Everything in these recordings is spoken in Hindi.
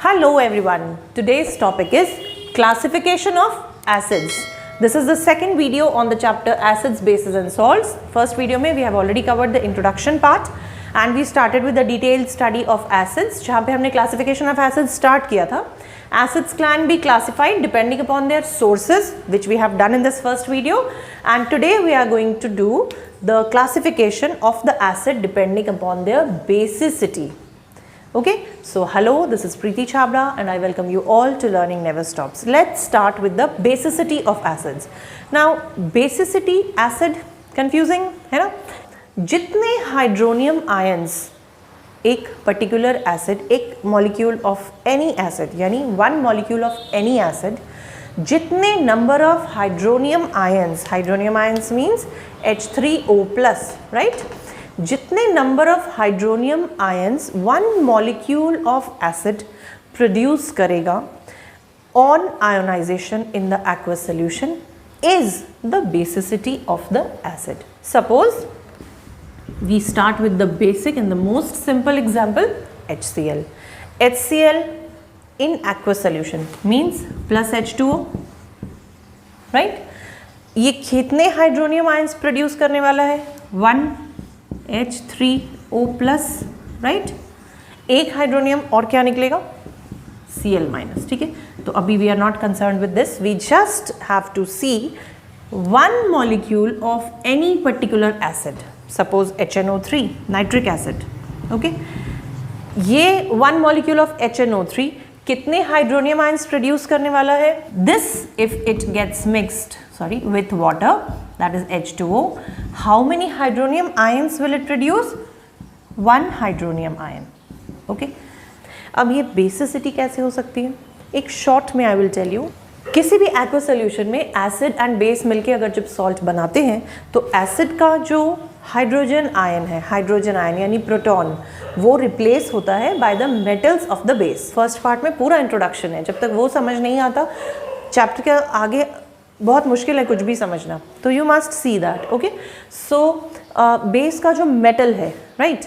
Hello everyone, today's topic is classification of acids. This is the second video on the chapter acids, bases and salts. First video में we have already covered the introduction part and we started with the detailed study of acids जहाँ पे हमने classification of acids start किया था. Acids can be classified depending upon their sources, which we have done in this first video, and today we are going to do the classification of the acid depending upon their basicity. Okay, so hello, this is Preeti Chhabra and I welcome you all to Learning Never Stops. Let's start with the basicity of acids. Now basicity, acid, confusing है ना? जितने हाइड्रोनियम आयंस एक पर्टिकुलर एसिड, एक मॉलिक्यूल ऑफ एनी एसिड यानी one molecule of any acid, जितने number of hydronium ions means H3O+, right? जितने number of hydronium ions one molecule of acid produce करेगा on ionization in the aqueous solution is the basicity of the acid. Suppose we start with the basic and the most simple example, HCl. HCl in aqueous solution means plus H2O, right? ये कितने हाइड्रोनियम आयंस प्रोड्यूस करने वाला है? 1H3O+, right? एक हाइड्रोनियम और क्या निकलेगा? Cl-, ठीक है? तो अभी we are not concerned with this, we just have to see one molecule of any particular acid. Suppose HNO3, nitric acid, okay? ये वन मॉलिक्यूल ऑफ HNO3 कितने हाइड्रोनियम आयंस प्रोड्यूस करने वाला है? This if it gets mixed with water, that is H2O, how many hydronium ions will it produce? One hydronium ion, okay? अब ये बेसिसिटी कैसे हो सकती है? एक शॉर्ट में आई विल टेल यू. किसी भी एक्वस सोल्यूशन में एसिड एंड बेस मिलके अगर जब सॉल्ट बनाते हैं तो एसिड का जो हाइड्रोजन आयन यानी प्रोटॉन, वो रिप्लेस होता है by the metals of the base. First part में पूरा इंट्रोडक्शन है, जब तक वो समझ नहीं आता चैप्टर के आगे बहुत मुश्किल है कुछ भी समझना, तो you must see that, okay? So base का जो मेटल है, राइट,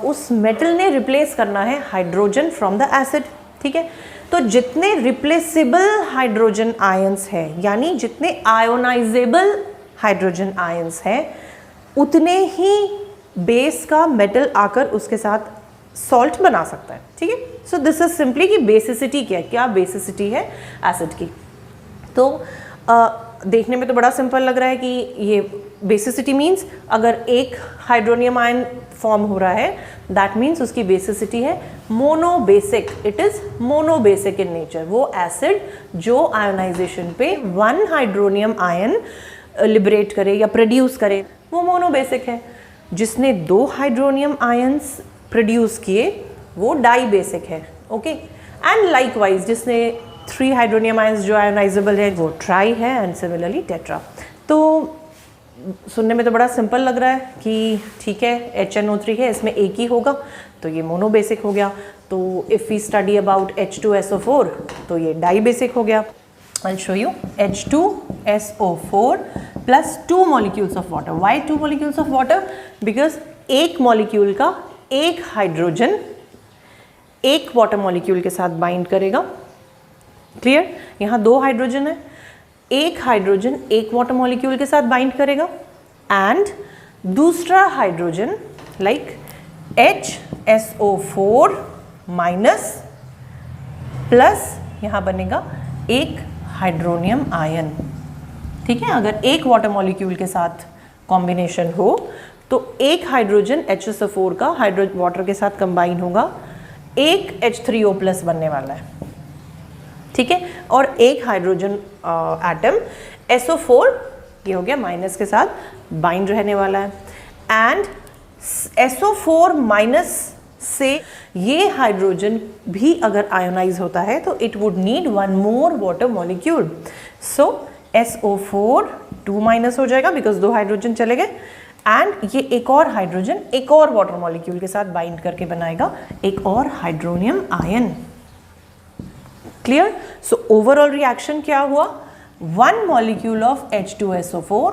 उस मेटल ने रिप्लेस करना है हाइड्रोजन फ्रॉम द एसिड, ठीक है? तो जितने रिप्लेसेबल हाइड्रोजन आयंस है यानी जितने आयोनाइजेबल हाइड्रोजन आयंस हैं उतने ही बेस का मेटल आकर उसके साथ सॉल्ट बना सकता है, ठीक है? सो दिस इज सिंपली कि बेसिसिटी क्या बेसिसिटी है एसिड की. तो देखने में तो बड़ा सिंपल लग रहा है कि ये बेसिसिटी मीन्स अगर एक हाइड्रोनियम आयन फॉर्म हो रहा है दैट मीन्स उसकी बेसिसिटी है monobasic. It is monobasic in nature. वो एसिड जो आयोनाइजेशन पे वन हाइड्रोनियम आयन लिबरेट करे या प्रोड्यूस करे वो मोनोबेसिक है. जिसने दो हाइड्रोनियम आयंस प्रोड्यूस किए वो डाईबेसिक है, ओके? एंड लाइकवाइज जिसने 3 हाइड्रोनियम आयंस जो आयोनाइजेबल है वो ट्राई है एंड सिमिलरली टेट्रा. तो सुनने में तो बड़ा सिंपल लग रहा है कि ठीक है HNO3 है, इसमें एक ही होगा तो ये मोनोबेसिक हो गया. तो if we study about H2SO4 तो ये डाईबेसिक हो गया. I'll show you H2SO4 plus 2 molecules of water. Why 2 molecules of water? Because एक मॉलिक्यूल का एक हाइड्रोजन एक वाटर मॉलिक्यूल के साथ बाइंड करेगा. क्लियर? यहाँ 2 हाइड्रोजन है, एक हाइड्रोजन एक वाटर मॉलिक्यूल के साथ बाइंड करेगा एंड दूसरा hydrogen like HSO4 minus plus यहाँ बनेगा एक हाइड्रोनियम आयन, ठीक है? अगर एक वाटर मॉलिक्यूल के साथ कॉम्बिनेशन हो तो एक हाइड्रोजन HSO4 का वाटर के साथ कंबाइन होगा, एक H3O+ बनने वाला है, ठीक है? और एक हाइड्रोजन एटम SO4 ये हो गया माइनस के साथ बाइंड रहने वाला है एंड SO4 माइनस से ये हाइड्रोजन भी अगर आयोनाइज होता है तो it would need one more water molecule. So SO4 2 minus हो जाएगा बिकॉज 2 हाइड्रोजन चले गए एंड ये एक और हाइड्रोजन एक और वाटर मॉलिक्यूल के साथ बाइंड करके बनाएगा एक और hydronium ion. Clear? So overall reaction क्या हुआ? वन मॉलिक्यूल ऑफ H2SO4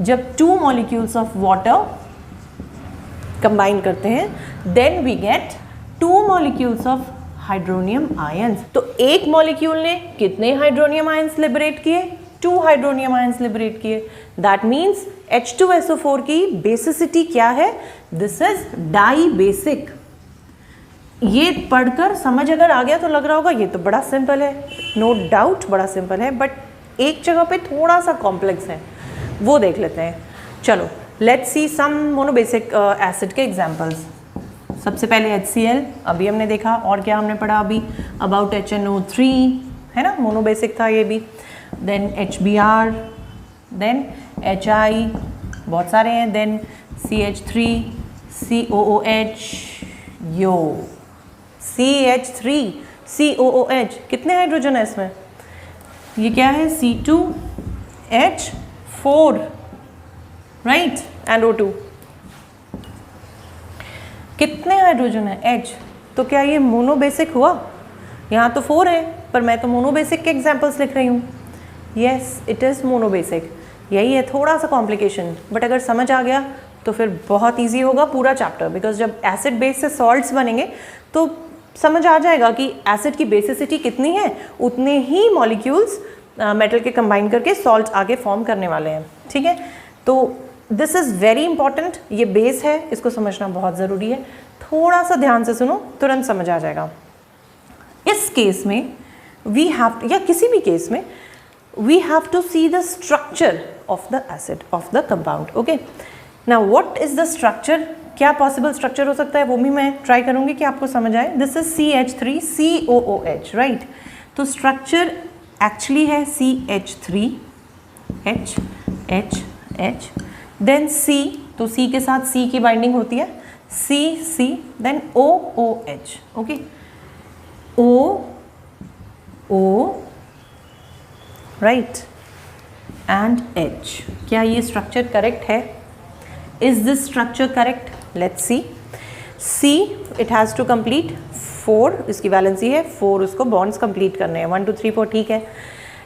जब 2 मॉलिक्यूल्स ऑफ वाटर कंबाइन करते हैं then we get 2 molecules of hydronium ions. तो एक मॉलिक्यूल ने कितने हाइड्रोनियम आयंस लिबरेट किए? 2 हाइड्रोनियम आयंस लिबरेट किए। दैट मीन्स H2SO4 की बेसिसिटी क्या है? This is dibasic. ये पढ़कर समझ अगर आ गया तो लग रहा होगा ये तो बड़ा सिंपल है, नो डाउट बड़ा सिंपल है, बट एक जगह पे थोड़ा सा कॉम्प्लेक्स है, वो देख लेते हैं। चलो let's see some monobasic acid के एग्जांपल्स। सबसे पहले HCl अभी हमने देखा, और क्या हमने पढ़ा अभी? अबाउट HNO3 है ना, मोनोबेसिक था ये भी। देन HBr, देन HI, बहुत सारे हैं, देन CH3, COOH, यो CH3 COOH, कितने हाइड्रोजन है इसमें? ये क्या है? C2H4 right, and O2। कितने हाइड्रोजन है? H। तो क्या ये मोनोबेसिक हुआ? यहाँ तो 4 है, पर मैं तो मोनोबेसिक के एग्जाम्पल्स लिख रही हूँ। Yes, it is monobasic. यही है थोड़ा सा कॉम्प्लिकेशन, बट अगर समझ आ गया तो फिर बहुत इजी होगा पूरा चैप्टर, बिकॉज जब एसिड बेस से सॉल्ट्स बनेंगे तो समझ आ जाएगा कि एसिड की बेसिसिटी कितनी है, उतने ही मॉलिक्यूल्स मेटल के कंबाइन करके सॉल्ट आगे फॉर्म करने वाले हैं। ठीक है, तो दिस इज़ वेरी इंपॉर्टेंट। ये बेस है, इसको समझना बहुत ज़रूरी है। थोड़ा सा ध्यान से सुनो, तुरंत समझ आ जाएगा। इस केस में वी हैव, या किसी भी केस में, we have to see the structure of the acid, of the compound. Okay, now what is the structure? क्या possible structure हो सकता है वो भी मैं try करूँगी कि आपको समझ आए। This is CH3 COOH, right? तो structure actually है CH3 H H H, then C, तो C के साथ C की binding होती है, C C, then OOH, okay, O O right and H। क्या ये स्ट्रक्चर करेक्ट है? Is this structure correct? Let's see. C it has to complete 4, इसकी वैलेंसी है 4, उसको बॉन्ड्स कंप्लीट करने हैं 1 2 3 4। ठीक है,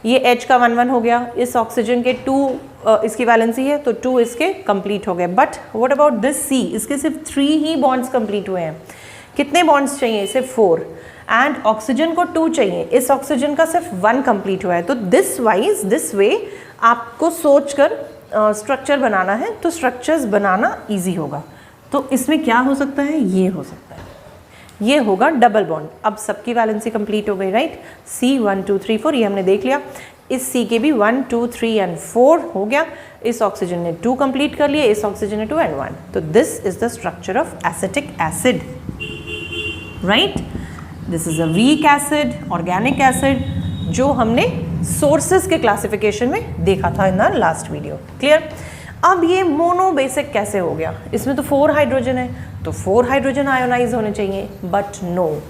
ये H का 1 1 हो गया, इस ऑक्सीजन के 2 इसकी वैलेंसी है तो 2 इसके कंप्लीट हो गए। But what about this C? इसके सिर्फ 3 ही बॉन्ड्स कंप्लीट हुए हैं। कितने बॉन्ड्स चाहिए? सिर्फ 4, एंड ऑक्सीजन को 2 चाहिए, इस ऑक्सीजन का सिर्फ 1 कंप्लीट हुआ है। तो दिस वाइज, दिस वे आपको सोचकर स्ट्रक्चर बनाना है, तो स्ट्रक्चर्स बनाना इजी होगा। तो इसमें क्या हो सकता है? ये हो सकता है, ये होगा डबल बॉन्ड। अब सबकी वैलेंसी कंप्लीट हो गई, राइट? C 1 2 3 4 ये हमने देख लिया। इस C के भी 1 2 3 एंड 4 हो गया। इस ऑक्सीजन ने 2 कंप्लीट कर लिए, इस ऑक्सीजन ने 2 एंड 1। तो this is the structure of acetic acid, right? This is a weak acid, organic acid, जो हमने सोर्सेस के क्लासिफिकेशन में देखा था in the last video. Clear? अब ये मोनोबेसिक कैसे हो गया? इसमें तो 4 हाइड्रोजन है, तो 4 हाइड्रोजन आयोनाइज होने चाहिए, but no,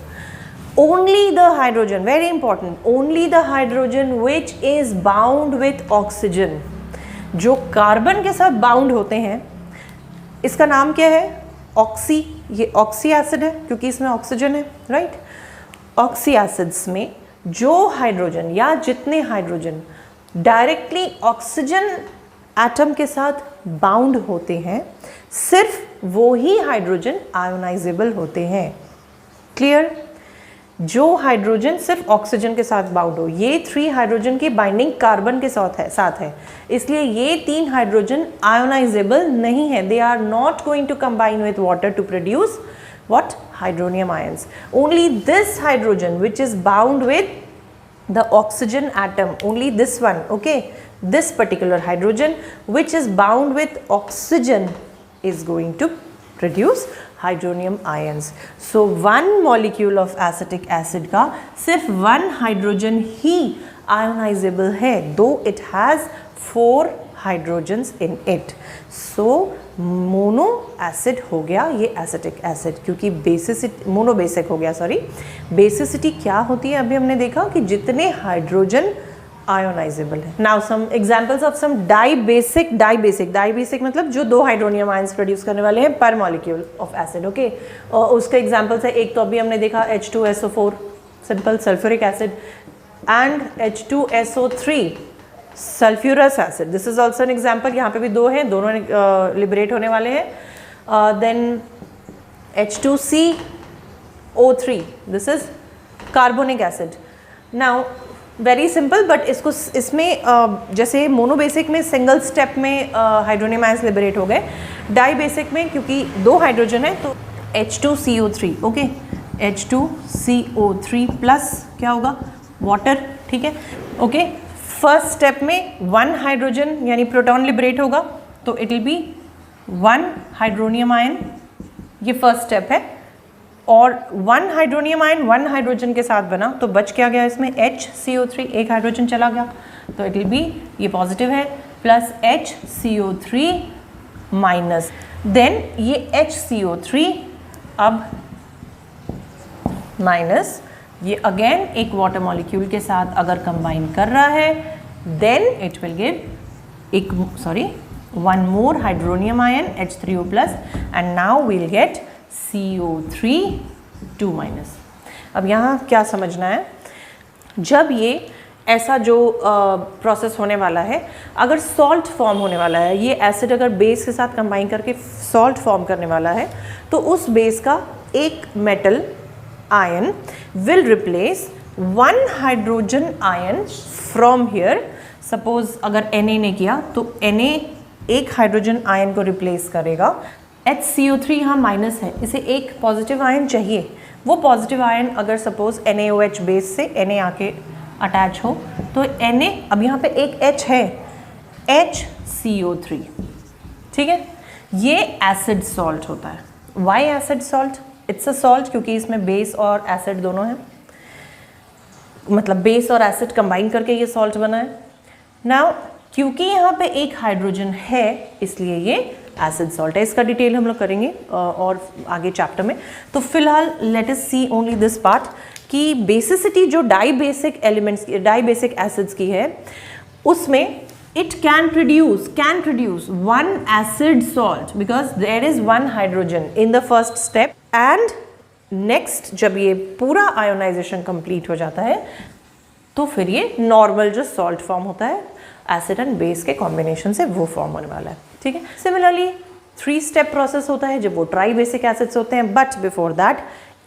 only the hydrogen, very important, only the hydrogen which is bound with oxygen, जो कार्बन के साथ बाउंड होते हैं, इसका नाम क्या है? ऑक्सी। ये ऑक्सी एसिड है क्योंकि इसमें ऑक्सीजन है, राइट? ऑक्सी एसिड्स में जो हाइड्रोजन या जितने हाइड्रोजन डायरेक्टली ऑक्सीजन एटम के साथ बाउंड होते हैं, सिर्फ वो ही हाइड्रोजन आयोनाइजेबल होते हैं। क्लियर? जो हाइड्रोजन सिर्फ ऑक्सीजन के साथ बाउंड हो, ये 3 हाइड्रोजन की बाइंडिंग कार्बन के साथ है, इसलिए ये 3 हाइड्रोजन आयोनाइजेबल नहीं है। They are not going to combine with water to produce what? Hydronium ions. Only this hydrogen which is bound with the oxygen atom, only this one, okay, this particular hydrogen which is bound with oxygen is going to produce hydronium ions. So one molecule of acetic acid का सिर्फ 1 hydrogen ही ionizable है, though it has 4 hydrogens in it. So mono acid हो गया ये एसिटिक एसिड, क्योंकि बेसिसिटी, मोनोबेसिक हो गया, सॉरी। बेसिसिटी क्या होती है? अभी हमने देखा कि जितने हाइड्रोजन आयोनाइजेबल है। Now some examples of some dibasic. Dibasic मतलब जो 2 हाइड्रोनियम आयंस प्रोड्यूस करने वाले हैं पर मॉलिक्यूल ऑफ एसिड, ओके। और उसके एग्जांपल्स है, एक तो अभी हमने देखा H2SO4 simple sulphuric acid, and H2SO3 sulphurous acid. This is also an example. यहाँ पे भी 2 हैं, दोनों लिबरेट होने वाले हैं। Then H2CO3, this is carbonic acid. Now very simple, but इसमें जैसे मोनोबेसिक में सिंगल स्टेप में हाइड्रोनियम आयंस लिबरेट हो गए, डाई बेसिक में क्योंकि 2 हाइड्रोजन है तो H2CO3, ओके, H2CO3 प्लस क्या होगा, वाटर, ठीक है, ओके। फर्स्ट स्टेप में 1 हाइड्रोजन यानी प्रोटॉन लिबरेट होगा, तो it will be 1 hydronium ion, ये फर्स्ट स्टेप है, और 1 हाइड्रोनियम आयन 1 हाइड्रोजन के साथ बना तो बच क्या गया इसमें, HCO3, एक हाइड्रोजन चला गया, तो इट विल बी, ये पॉजिटिव है, प्लस HCO3 माइनस, देन ये HCO3 अब माइनस, ये अगेन एक वाटर मॉलिक्यूल के साथ अगर कंबाइन कर रहा है, then it will give one more hydronium ion H3O plus, and now we'll get CO3 2 minus। अब यहाँ क्या समझना है, जब ये ऐसा जो प्रोसेस होने वाला है, अगर सॉल्ट फॉर्म होने वाला है, ये एसिड अगर बेस के साथ कंबाइन करके सॉल्ट फॉर्म करने वाला है, तो उस बेस का एक metal ion will replace 1 hydrogen ion from here. Suppose अगर Na ने किया तो Na एक हाइड्रोजन आयन को रिप्लेस करेगा, HCO3 यहाँ माइनस है, इसे एक पॉजिटिव आयन चाहिए, वो पॉजिटिव आयन अगर सपोज NaOH बेस से Na आके अटैच हो तो Na, अब यहाँ पे एक H है, HCO3, ठीक है, ये एसिड सॉल्ट होता है। Why acid salt? It's a salt क्योंकि इसमें बेस और एसिड दोनों हैं, मतलब बेस और एसिड कंबाइन करके ये सॉल्ट बना है। नाउ क्योंकि यहाँ पे एक हाइड्रोजन है इसलिए ये एसिड सॉल्ट है, इसका डिटेल हम लोग करेंगे और आगे चैप्टर में। तो फिलहाल let us see only this part कि बेसिसिटी जो dibasic elements, dibasic acids की है, उसमें it can produce one acid salt because there is one hydrogen in the first step, and next जब ये पूरा आयोनाइजेशन कंप्लीट हो जाता है तो फिर ये नॉर्मल जो सॉल्ट फॉर्म होता है एसिड एंड बेस के कॉम्बिनेशन से, वो फॉर्म होने वाला है, ठीक है। सिमिलरली 3 स्टेप प्रोसेस होता है जब वो ट्राई बेसिक एसिड्स होते हैं, बट बिफोर दैट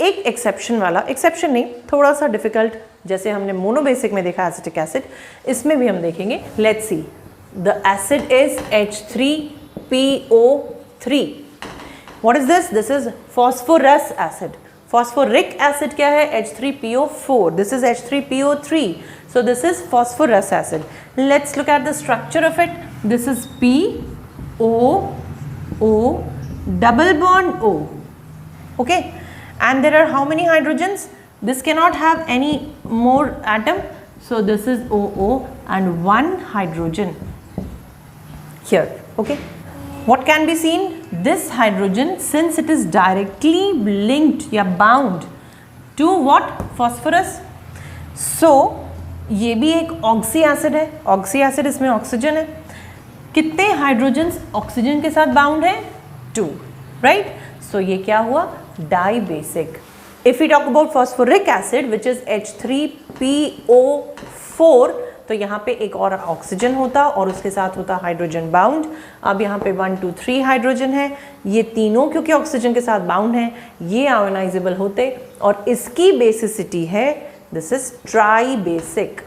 एक एक्सेप्शन वाला, एक्सेप्शन नहीं, थोड़ा सा डिफिकल्ट, जैसे हमने मोनोबेसिक में देखा एसिटिक एसिड, इसमें भी हम देखेंगे। Let's see, the acid is H3PO3. What is this? This is phosphorus acid. Phosphoric acid क्या है? H3PO4. This is H3PO3. So this is phosphorus acid. Let's look at the structure of it. This is POO double bond O. Okay, and there are how many hydrogens? This cannot have any more atom. So this is OO and 1 hydrogen here, okay. What can be seen? This hydrogen, since it is directly linked या bound to what? Phosphorus. So ये भी एक ऑक्सी एसिड है, ऑक्सी एसिड, इसमें ऑक्सीजन है, कितने हाइड्रोजन्स ऑक्सीजन के साथ बाउंड है? 2, राइट। सो ये क्या हुआ? Dibasic. If you talk about phosphoric acid which is H3PO4, तो यहाँ पे एक और ऑक्सीजन होता और उसके साथ होता हाइड्रोजन बाउंड। अब यहाँ पे 1 2 3 हाइड्रोजन है, ये तीनों क्योंकि ऑक्सीजन के साथ बाउंड हैं, ये आयोनाइजेबल होते और इसकी बेसिसिटी है, this is tribasic.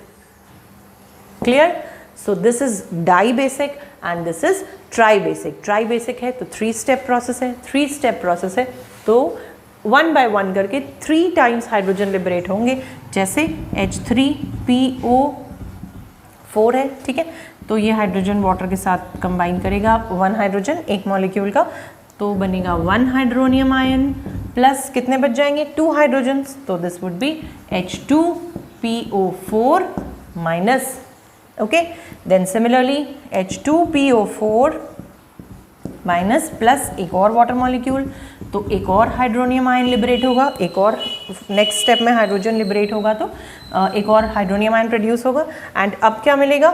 Clear? So this is dibasic and this is tribasic. Tribasic है तो 3 स्टेप प्रोसेस है, 3 स्टेप प्रोसेस है तो 1 बाय 1 करके 3 टाइम्स हाइड्रोजन लिबरेट होंगे, जैसे H3PO4 है, ठीक है। तो ये हाइड्रोजन वाटर के साथ कंबाइन करेगा 1 हाइड्रोजन एक मॉलिक्यूल का, तो बनेगा 1 हाइड्रोनियम आयन प्लस कितने बच जाएंगे? 2 हाइड्रोजन्स, तो this would be H2PO4 minus, okay. Then similarly H2PO4 minus plus एक और वाटर मॉलिक्यूल, तो एक और हाइड्रोनियम आयन लिबरेट होगा, एक और नेक्स्ट स्टेप में हाइड्रोजन लिबरेट होगा तो एक और हाइड्रोनियम आयन प्रोड्यूस होगा। एंड अब क्या मिलेगा?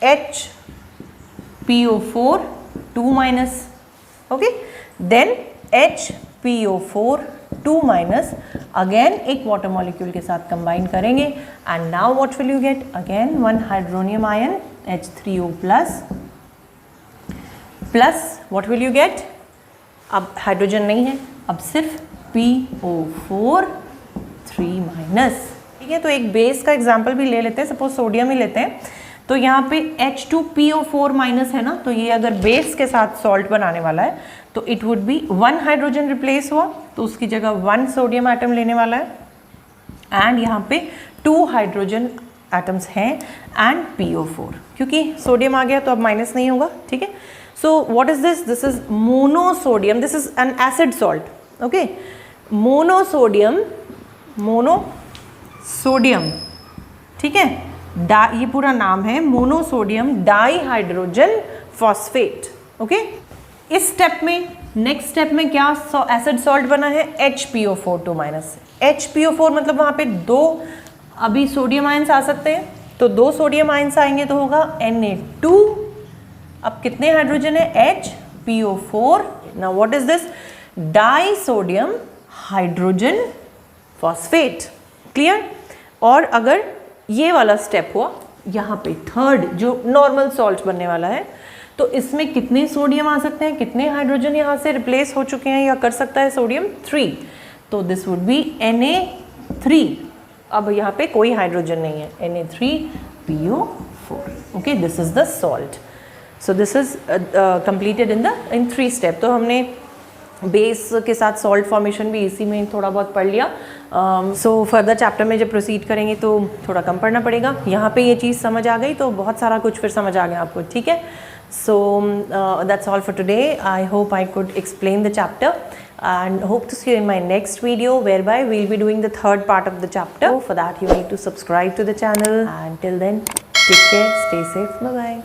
HPO4 2 minus, okay. Then HPO4 2 minus again एक वाटर मॉलिक्यूल के साथ कंबाइन करेंगे and now what will you get? Again 1 hydronium ion H3O plus plus what will you get? अब हाइड्रोजन नहीं है, अब सिर्फ PO4 3 माइनस, ठीक है, तो एक बेस का एग्जाम्पल भी ले लेते हैं, सपोज सोडियम ही लेते हैं। तो यहाँ पे H2PO4 माइनस है ना, तो ये अगर बेस के साथ सॉल्ट बनाने वाला है तो it would be 1 hydrogen replace हुआ, तो उसकी जगह 1 सोडियम एटम लेने वाला है, एंड यहाँ पे 2 हाइड्रोजन एटम्स हैं एंड PO4, क्योंकि सोडियम आ गया तो अब माइनस नहीं होगा। ठीक है, so what is this? This is monosodium, this is an acid salt. Okay, monosodium, monosodium, ठीक है, ये पूरा नाम है मोनोसोडियम डाइहाइड्रोजन फॉस्फेट। ओके, इस स्टेप में, नेक्स्ट स्टेप में क्या एसिड सॉल्ट बना है? HPO4 2 minus. HPO4 मतलब वहाँ पे 2 अभी सोडियम आयंस आ सकते हैं, तो 2 सोडियम आयंस आएंगे तो होगा Na2। अब कितने हाइड्रोजन है? HPO4। Now what is this? Disodium hydrogen phosphate. Clear? और अगर ये वाला स्टेप हुआ यहाँ पे थर्ड, जो नॉर्मल सॉल्ट बनने वाला है, तो इसमें कितने सोडियम आ सकते हैं, कितने हाइड्रोजन यहाँ से रिप्लेस हो चुके हैं या कर सकता है सोडियम? 3। तो दिस वुड बी Na3। अब यहाँ पे कोई हाइड्रोजन नहीं है, Na3PO4। Okay, this is the salt. So this is completed in 3 step. तो हमने बेस के साथ सॉल्ट फॉर्मेशन भी इसी में थोड़ा बहुत पढ़ लिया। सो फर्दर चैप्टर में जब प्रोसीड करेंगे तो थोड़ा कम पढ़ना पड़ेगा। यहाँ पे ये चीज़ समझ आ गई तो बहुत सारा कुछ फिर समझ आ गया आपको। ठीक है, so that's all for today. I hope I could explain the chapter and hope to see you in my next video, whereby we'll be doing the third part of the chapter. For that you need to subscribe to the channel, and till then take care, stay safe, bye bye.